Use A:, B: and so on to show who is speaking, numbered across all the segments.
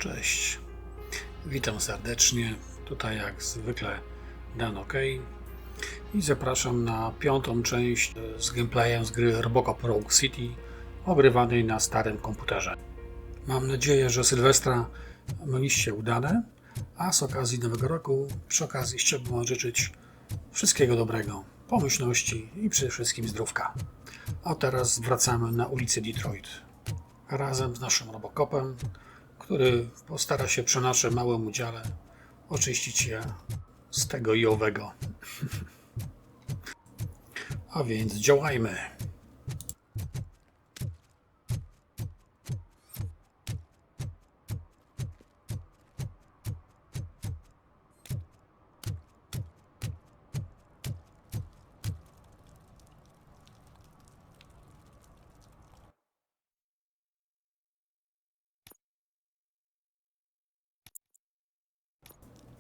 A: Cześć, witam serdecznie, tutaj jak zwykle Dan OK i zapraszam na piątą część z gameplayem z gry RoboCop Rogue City, ogrywanej na starym komputerze. Mam nadzieję, że Sylwestra mieliście udane, a z okazji Nowego Roku przy okazji chciałbym wam życzyć wszystkiego dobrego, pomyślności i przede wszystkim zdrówka. A teraz wracamy na ulicę Detroit razem z naszym RoboCopem, który postara się przy naszym małym udziale oczyścić je z tego i owego. A więc działajmy!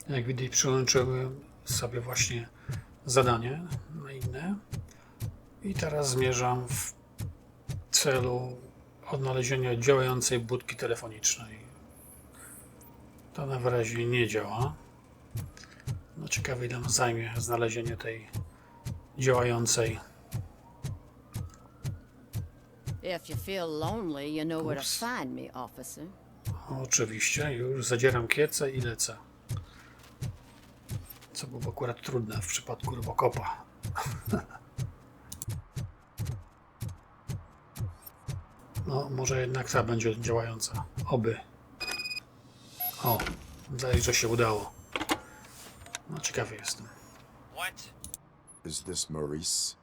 A: Jak widać, przyłączyłem sobie właśnie zadanie na inne i teraz zmierzam w celu odnalezienia działającej budki telefonicznej. To na wyrazie nie działa. No ciekawe, ile nam zajmie znalezienie tej działającej.
B: If you feel lonely, you know where to find me, officer.
A: Oczywiście, już zadzieram kiece i lecę. Co było akurat trudne w przypadku RoboCopa. No, może jednak ta będzie działająca. Oby. O, zdaje, że się udało. No, ciekawy jestem.
C: What?
D: Is this Maurice?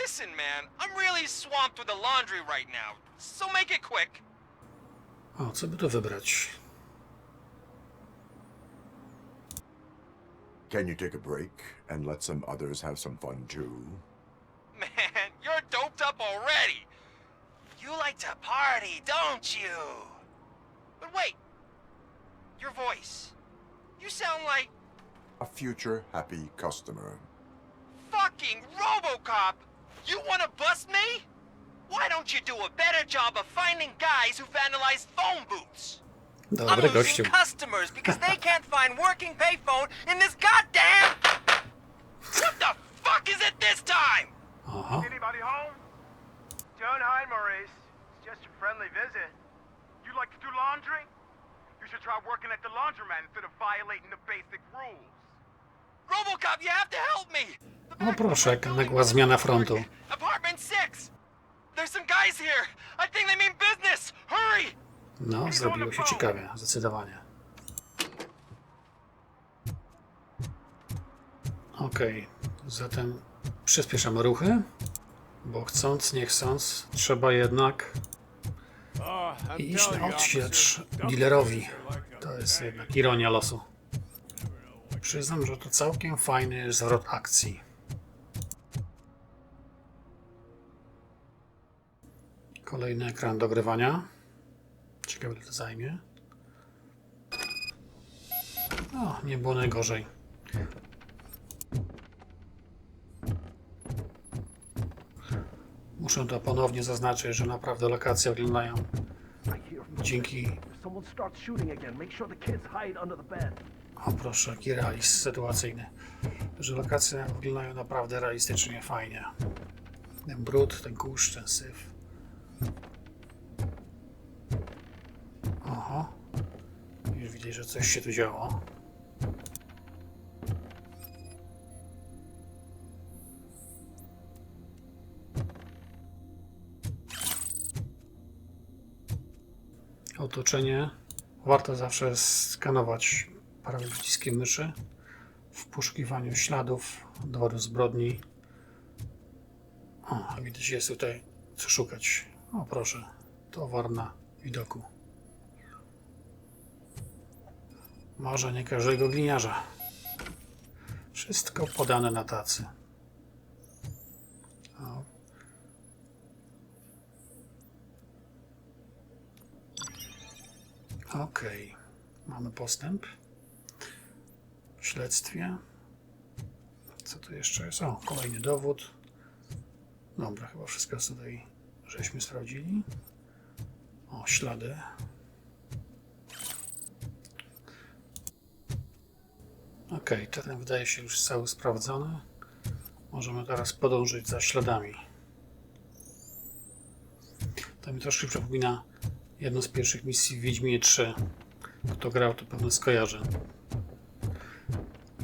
C: Listen, man, I'm really swamped with the laundry right now, so make it quick.
A: O, co by tu wybrać?
D: Can you take a break and let some others have some fun too?
C: Man, you're doped up already. You like to party, don't you? But wait, your voice. You sound like
D: A future happy customer.
C: fucking RoboCop. You wanna bust me? Why don't you do a better job of finding guys who vandalize phone booths? I'm
A: Dobry gościu.
C: losing customers because they can't find working payphone in this goddamn... What the fuck is it this time?
A: Aha.
E: Anybody home? Don't hide, Maurice. It's just a friendly visit. You like to do laundry? You should try working at the laundromat instead of violating the basic rules.
C: RoboCop, you have to help me!
A: O proszę, jaka nagła zmiana frontu.
C: Apartment 6! There's some guys here! I think they mean business! Hurry!
A: No, zrobiło się ciekawie, zdecydowanie. Okej, zatem przyspieszamy ruchy, bo chcąc, nie chcąc, trzeba jednak iść na odsiecz dealerowi. To jest jednak ironia losu. Przyznam, że to całkiem fajny zwrot akcji. Kolejny ekran do grywania. Ciekawe, ile to zajmie. O, nie było najgorzej. Muszę to ponownie zaznaczyć, że naprawdę lokacje wyglądają dzięki... O proszę, jaki realizm sytuacyjny. Że lokacje wyglądają naprawdę realistycznie, fajnie. Ten brud, ten kurz, ten syf. Oho. Już widać, że coś się tu działo. Otoczenie. Warto zawsze skanować prawym przyciskiem myszy w poszukiwaniu śladów, dowodu zbrodni. O, widać, jest tutaj co szukać. O proszę, towar na widoku. Może nie każdego gliniarza. Wszystko podane na tacy. O. Okej, mamy postęp w śledztwie. Co tu jeszcze jest? O, kolejny dowód. Dobra, chyba wszystko tutaj żeśmy sprawdzili. O, ślady. Ok, teren wydaje się już cały sprawdzony. Możemy teraz podążyć za śladami. To mi troszkę przypomina jedną z pierwszych misji w Wiedźminie 3. Kto grał, to pewnie skojarzy.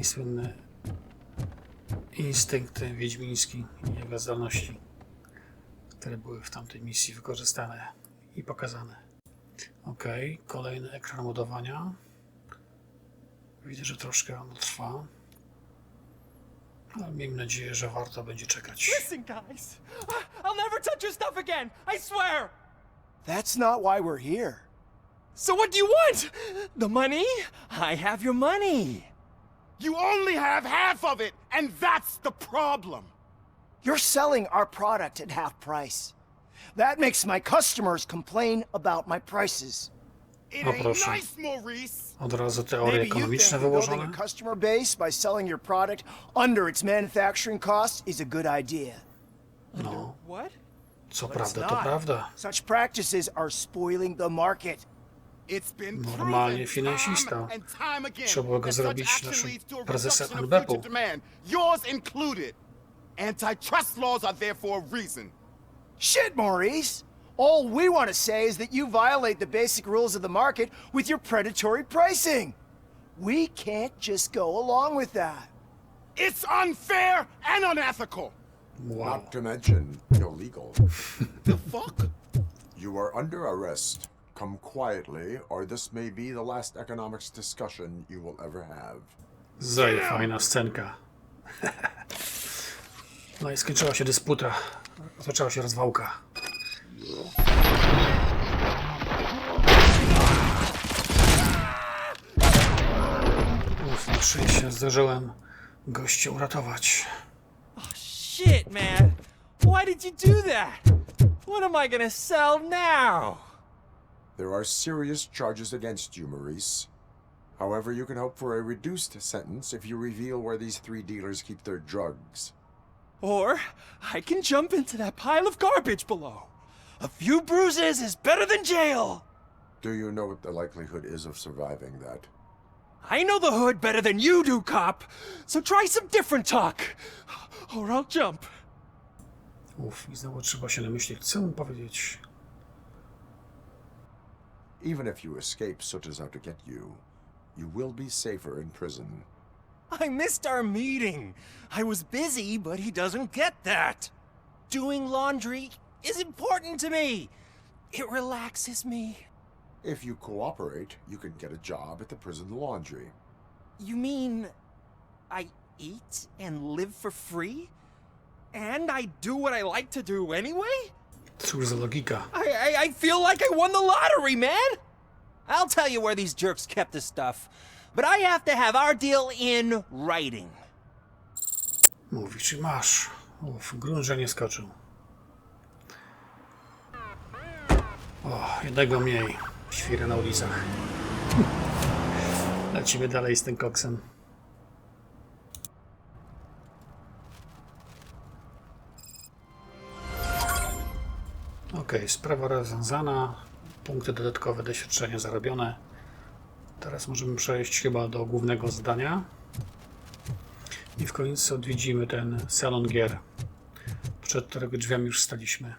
A: I słynne instynkty wiedźmińskie i jego zdolności, które były w tamtej misji wykorzystane i pokazane. Ok, kolejny ekran ładowania. Widzę, że troszkę on trwa. Ale miejmy nadzieję, że warto będzie czekać.
F: Listen, guys. I'll never touch your stuff again. I swear.
G: That's not why we're here.
F: So what do you want? The money? I have your money.
E: You only have half of it, and that's the problem.
G: You're selling our product at half price. That makes my customers complain about my prices.
E: It
A: O
E: ain't
A: proszę.
E: nice, Maurice.
A: Od razu teorie
G: Maybe you
A: ekonomiczne
G: think building
A: wyłożone.
G: a customer base by selling your product under its manufacturing cost is a good idea.
A: No,
F: What?
A: co
G: But
A: prawda,
G: it's
A: to
G: not.
A: prawda.
G: Such practices are spoiling the market.
E: It's been
A: Normalnie
E: proven
A: finansista.
E: time and time again
A: Trzeba było go
E: that such
A: zrobić
E: action
A: naszym
E: leads to a
A: prezesem
E: reduction of
A: NBP-u.
E: future demand, yours included. Antitrust laws are there for a reason.
G: Shit, Maurice! All we want to say is that you violate the basic rules of the market with your predatory pricing. We can't just go along with that.
E: It's unfair and unethical.
A: Wow.
D: Not to mention illegal.
E: The fuck?
D: You are under arrest. Come quietly, or this may be the last economics discussion you will ever have.
A: Zaje, fajna scenka. No i skończyła się dysputa. Zaczęła się rozwałka. Na szczęście zdążyłem gościa uratować.
F: Shit, man. Why did you do that? What am I gonna sell now?
D: There are serious charges against you, Maurice. However, you can hope for a reduced sentence if you reveal where these 3 dealers keep their drugs.
F: Or I can jump into that pile of garbage below. A few bruises is better than jail.
D: Do you know what the likelihood is of surviving that?
F: I know the hood better than you do, cop. So try some different talk. Or I'll jump.
A: I znowu trzeba się namyślić, co mu powiedzieć.
D: Even if you escape such as out to get you, you will be safer in prison.
F: I missed our meeting. I was busy, but he doesn't get that. Doing laundry is important to me. It relaxes me.
D: If you cooperate, you can get a job at the prison laundry.
F: You mean I eat and live for free? And I do what I like to do anyway?
A: Cóż za logika.
F: I feel like I won the lottery, man! I'll tell you where these jerks kept the stuff, but I have to have our deal in writing.
A: Mówi, czy masz. Grunt, że nie skoczył. O, jednego mniej. Świrę na ulicach. Lecimy dalej z tym koksem. Ok, sprawa rozwiązana. Punkty dodatkowe, doświadczenia zarobione. Teraz możemy przejść chyba do głównego zadania. I w końcu odwiedzimy ten salon gier, przed którego drzwiami już staliśmy.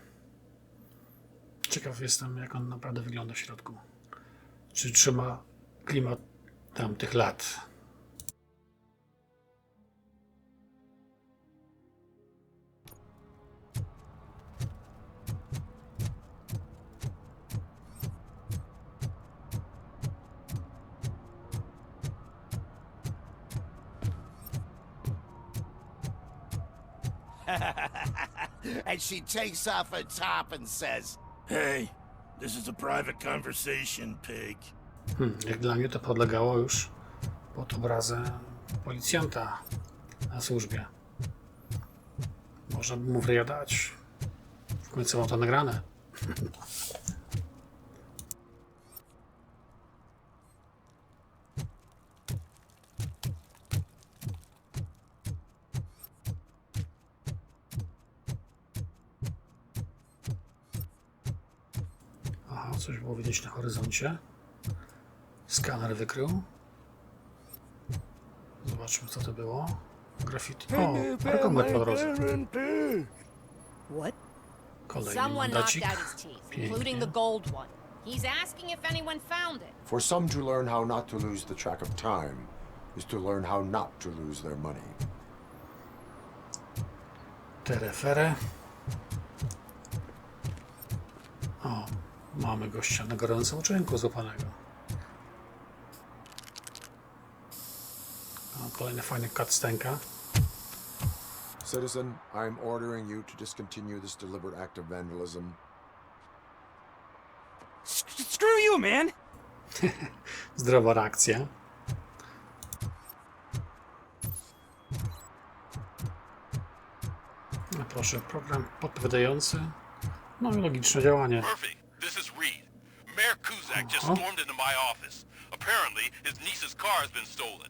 A: Ciekaw jestem, jak on naprawdę wygląda w środku. Czy trzyma klimat tamtych lat.
H: And she takes off her top and says, "Hey, this is a private conversation, pig."
A: Jak dla mnie to podlegało już pod obrazę policjanta na służbie. Można by mu wryja dać. W końcu mam to nagrane. Aha, coś było widać na horyzoncie. Skaner wykrył. Zobaczmy, co to było. Graffiti. O, argument po drodze.
I: What?
A: Kolejny
I: Someone knocked
A: mandacik.
I: out his teeth, including
A: Pięknie.
I: the gold one. He's asking if anyone found it.
D: For some to learn how not to lose the track of time is to learn how not to lose their money.
A: Terefere. O, mamy gościa na gorącym uczynku złapanego. O, kolejna fajna cutscenka.
D: Citizen, I am ordering you to discontinue this deliberate act of vandalism.
F: Screw you, man!
A: Zdrowa reakcja. No proszę, program podpowiadający. No i logiczne działanie.
J: Perfect. This is Reed. Mayor Kuzak just stormed into my office. Apparently, his niece's car has been stolen.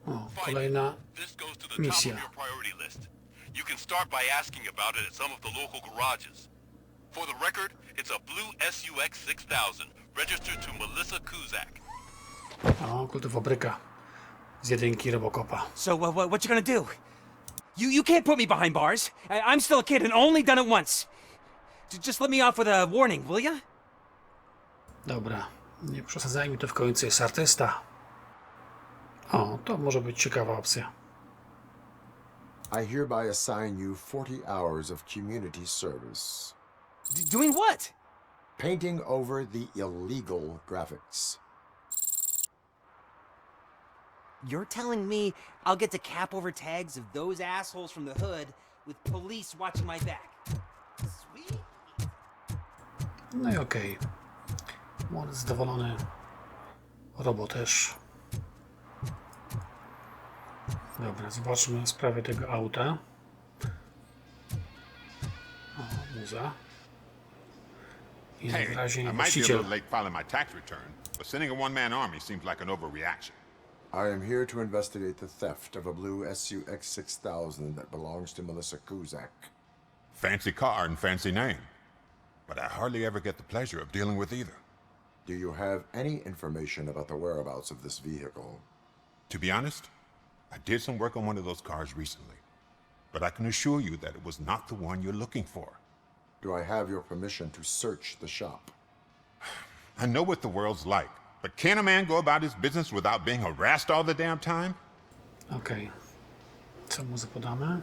A: O, kolejna
J: This goes to the top
A: misja.
J: of your priority list. You can start by asking about it at some of the local garages. For the record, it's a blue SUX 6000 registered to Melissa Kuzak.
A: O, kultofabryka z jedynki RoboCopa.
F: So, what you gonna do? You can't put me behind bars. I'm still a kid and only done it once. Just let me off with a warning, will ya?
A: Dobra, nie przesadzajmy, to w końcu jest artysta. O, to może być ciekawa opcja.
D: I hereby assign you 40 hours of community service.
F: Doing what?
D: Painting over the illegal graphics.
F: You're telling me I'll get to cap over tags of those assholes from the hood with police watching my back? Sweet.
A: No i okej. Młody zadowolony. Robo też. Dobra, zobaczmy sprawę tego auta. O, muza. I
K: Hey,
A: najwyraźniej
K: I might be a
A: właściciel.
K: little late filing my tax return, but sending a one-man army seems like an overreaction.
D: I am here to investigate the theft of a blue SUX 6000 that belongs to Melissa Kuzak.
K: Fancy car and fancy name, but I hardly ever get the pleasure of dealing with either.
D: Do you have any information about the whereabouts of this vehicle?
K: To be honest, I did some work on one of those cars recently, but I can assure you that it was not the one you're looking for.
D: Do I have your permission to search the shop?
K: I know what the world's like, but can a man go about his business without being harassed all the damn time?
A: Okej. Co mu zapodamy?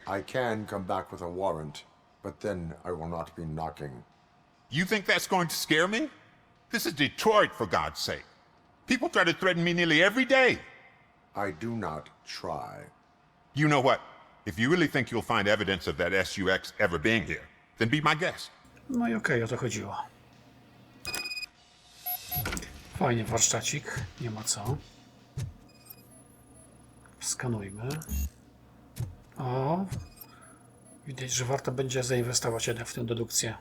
D: I can come back with a warrant, but then I will not be knocking.
K: You think that's going to scare me? This is Detroit, for God's sake. People try to threaten me nearly every day.
D: I do not try.
K: You know what? If you really think you'll find evidence of that SUX ever being here, then be my guest.
A: No i okej, o to chodziło. Fajnie, warsztacik. Nie ma co. Skanujmy. O! Widać, że warto będzie zainwestować jednak w tę dedukcję.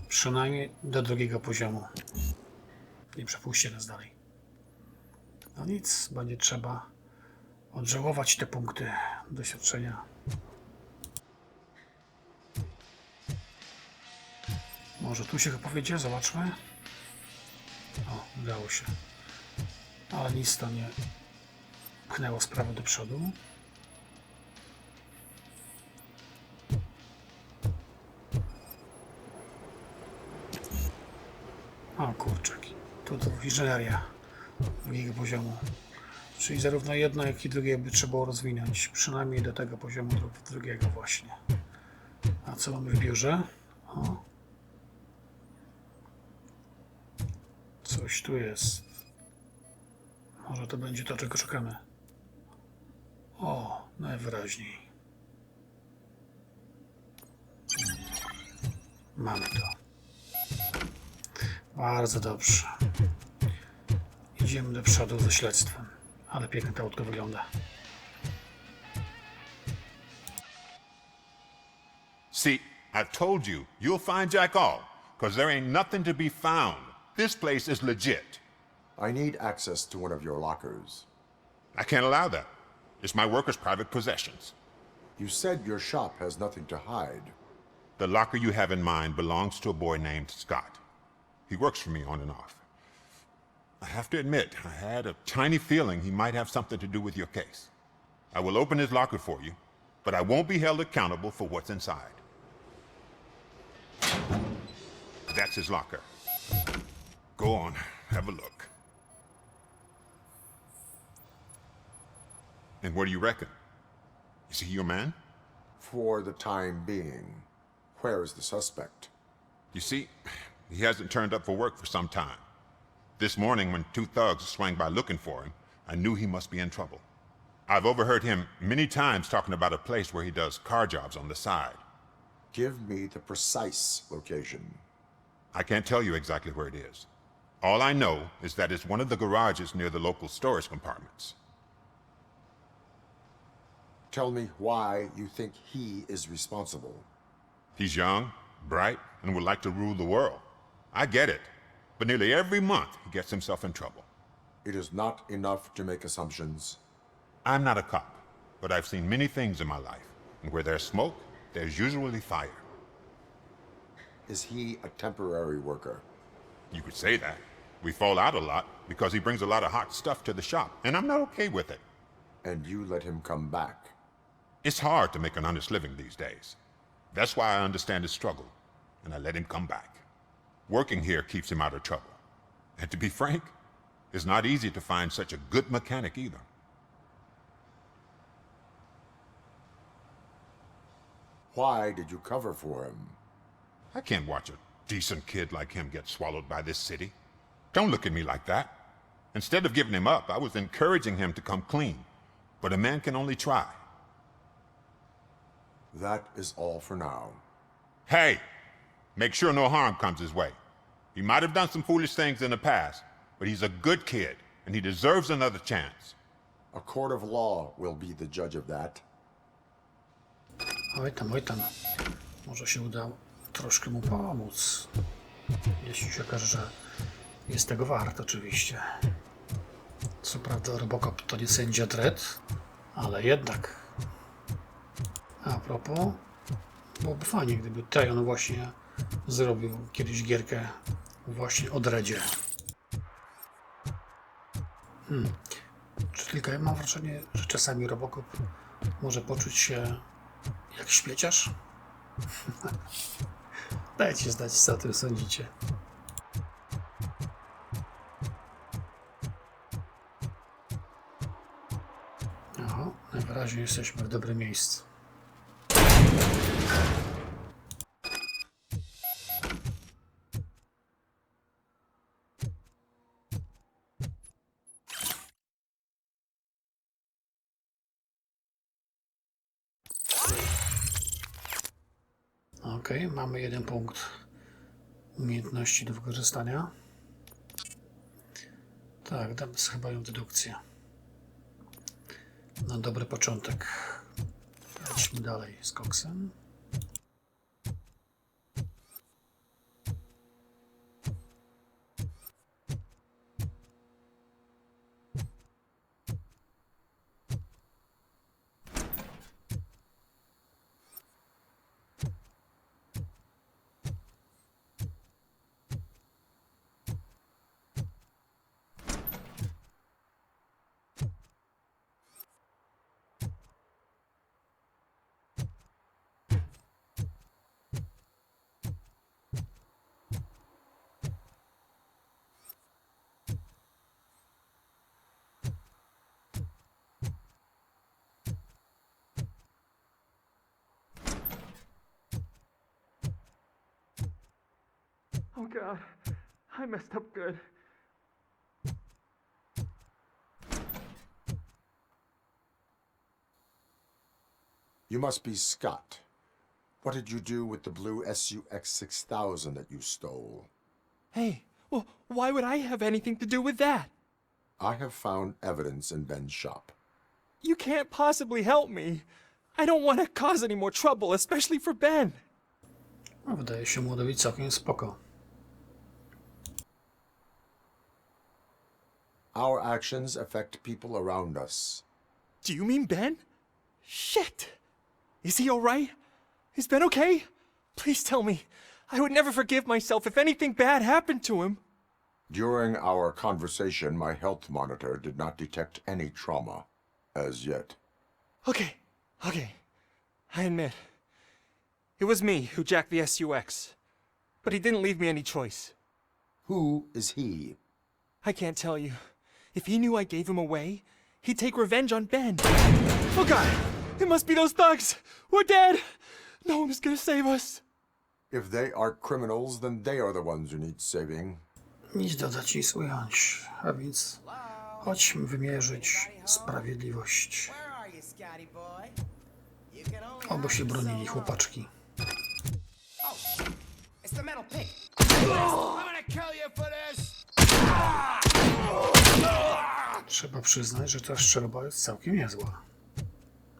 A: Przynajmniej do drugiego poziomu. Nie przepuśćcie nas dalej. No nic, będzie trzeba odżałować te punkty doświadczenia. Może tu się powiedzie, zobaczmy. O, udało się. Ale nic to nie pchnęło sprawy do przodu. O kurczaki, tu inżynieria drugiego poziomu. Czyli zarówno jedno, jak i drugie by trzeba było rozwinąć. Przynajmniej do tego poziomu drugiego właśnie. A co mamy w biurze? O. Coś tu jest. Może to będzie to, czego szukamy. O, najwyraźniej. Mamy to. Bardzo dobrze. Idziemy do przodu ze śledztwem. Ale pięknie to autko wygląda.
K: See, I've told you, you'll find Jack all, because there ain't nothing to be found. This place is legit.
D: I need access to one of your lockers.
K: I can't allow that. It's my workers' private possessions.
D: You said your shop has nothing to hide.
K: The locker you have in mind belongs to a boy named Scott. He works for me on and off. I have to admit, I had a tiny feeling he might have something to do with your case. I will open his locker for you, but I won't be held accountable for what's inside. That's his locker. Go on, have a look. And what do you reckon? Is he your man?
D: For the time being. Where is the suspect?
K: You see, he hasn't turned up for work for some time. This morning, when two thugs swang by looking for him, I knew he must be in trouble. I've overheard him many times talking about a place where he does car jobs on the side.
D: Give me the precise location.
K: I can't tell you exactly where it is. All I know is that it's one of the garages near the local storage compartments.
D: Tell me why you think he is responsible.
K: He's young, bright, and would like to rule the world. I get it. But nearly every month, he gets himself in trouble.
D: It is not enough to make assumptions.
K: I'm not a cop, but I've seen many things in my life. And where there's smoke, there's usually fire.
D: Is he a temporary worker?
K: You could say that. We fall out a lot because he brings a lot of hot stuff to the shop, and I'm not okay with it.
D: And you let him come back?
K: It's hard to make an honest living these days. That's why I understand his struggle, and I let him come back. Working here keeps him out of trouble. And to be frank, it's not easy to find such a good mechanic either.
D: Why did you cover for him?
K: I can't watch a decent kid like him get swallowed by this city. Don't look at me like that. Instead of giving him up, I was encouraging him to come clean. But a man can only try.
D: That is all for now.
K: Hey, make sure no harm comes his way. He might have done some foolish things in the past, but he's a good kid, and he deserves another chance.
D: A court of law will be the judge of that.
A: Oj tam. Może się uda troszkę mu pomóc. Jeśli się okaże, że jest tego wart, oczywiście. Co prawda RoboCop to nie sędzia Dredd, ale jednak. A propos, byłoby fajnie, gdyby Tejon właśnie zrobił kiedyś gierkę właśnie o Dreddzie. Czy tylko ja mam wrażenie, że czasami RoboCop może poczuć się jak śmieciarz? Dajcie znać, co o tym sądzicie. Aha, najwyraźniej jesteśmy w dobrym miejscu. Ok, mamy jeden punkt umiejętności do wykorzystania. Tak, damy sobie chyba ją dedukcję. Na dobry początek. Idźmy dalej z koksem.
E: Oh God, I messed up good.
D: You must be Scott. What did you do with the blue SUX 6000 that you stole?
F: Hey, well, why would I have anything to do with that?
D: I have found evidence in Ben's shop.
F: You can't possibly help me. I don't want to cause any more trouble, especially for Ben.
A: No, wydaje się mu być całkiem spoko.
D: Our actions affect people around us.
F: Do you mean Ben? Shit! Is he alright? Is Ben okay? Please tell me. I would never forgive myself if anything bad happened to him.
D: During our conversation, my health monitor did not detect any trauma as yet.
F: Okay. I admit. It was me who jacked the SUX. But he didn't leave me any choice.
D: Who is he?
F: I can't tell you. If he knew I gave him away, he'd take revenge on Ben. Oh God! It must be those thugs! We're dead! No one is gonna save us.
D: If they are criminals, then they are the ones who need saving.
A: Nic dodać, nic ująć. A więc chodźmy wymierzyć sprawiedliwość. Obo się bronili chłopaczki. Trzeba przyznać, że ta strzelba jest całkiem niezła.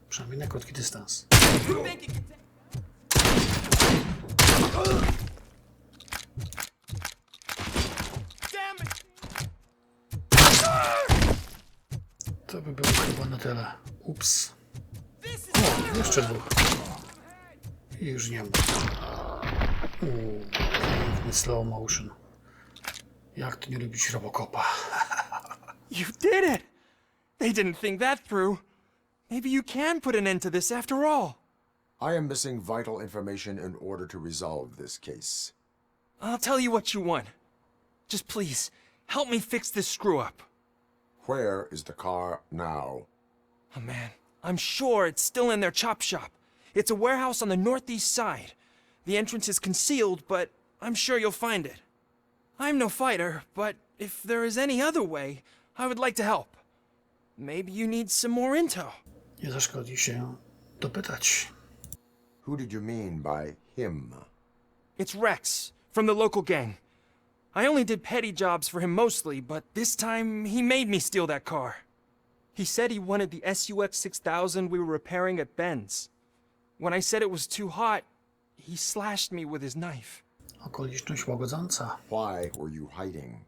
A: Przynajmniej na krótki dystans. To by było chyba na tyle. Ups. O, jeszcze dwóch. I już nie ma. Piękny slow motion. Jak to nie lubić RoboCopa?
F: You did it! They didn't think that through. Maybe you can put an end to this after all.
D: I am missing vital information in order to resolve this case.
F: I'll tell you what you want. Just please, help me fix this screw-up.
D: Where is the car now?
F: Oh man, I'm sure it's still in their chop shop. It's a warehouse on the northeast side. The entrance is concealed, but I'm sure you'll find it. I'm no fighter, but if there is any other way, I would like to help. Maybe you need some more intel.
A: Nie zaszkodzi się dopytać.
D: Who did you mean by him?
F: It's Rex, from the local gang. I only did petty jobs for him mostly, but this time he made me steal that car. He said he wanted the SUX 6000 we were repairing at Ben's. When I said it was too hot, he slashed me with his knife.
A: Okoliczność łagodząca.
D: Why were you hiding?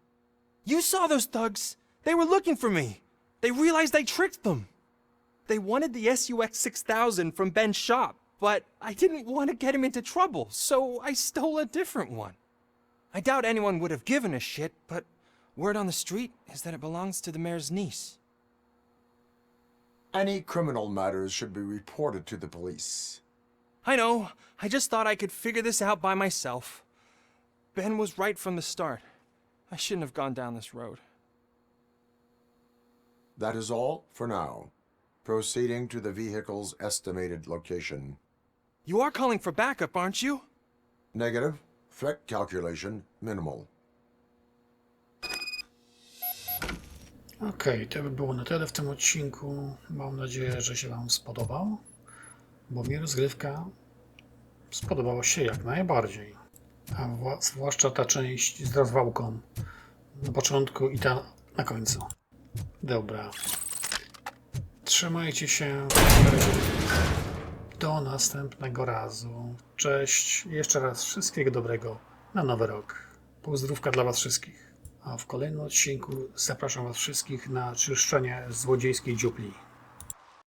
F: You saw those thugs. They were looking for me. They realized I tricked them. They wanted the SUX 6000 from Ben's shop, but I didn't want to get him into trouble, so I stole a different one. I doubt anyone would have given a shit, but word on the street is that it belongs to the mayor's niece.
D: Any criminal matters should be reported to the police.
F: I know. I just thought I could figure this out by myself. Ben was right from the start. I shouldn't have gone down this road.
D: That is all for now. Proceeding to the vehicle's estimated location.
F: You are calling for backup, aren't you?
D: Negative. Threat calculation minimal.
A: Okej, to by było na tyle w tym odcinku. Mam nadzieję, że się wam spodobał, bo mi rozgrywka spodobała się jak najbardziej. A zwłaszcza ta część z rozwałką na początku i ta na końcu. Dobra. Trzymajcie się. Do następnego razu. Cześć. Jeszcze raz wszystkiego dobrego na Nowy Rok. Pozdrówka dla was wszystkich. A w kolejnym odcinku zapraszam was wszystkich na czyszczenie złodziejskiej dziupli.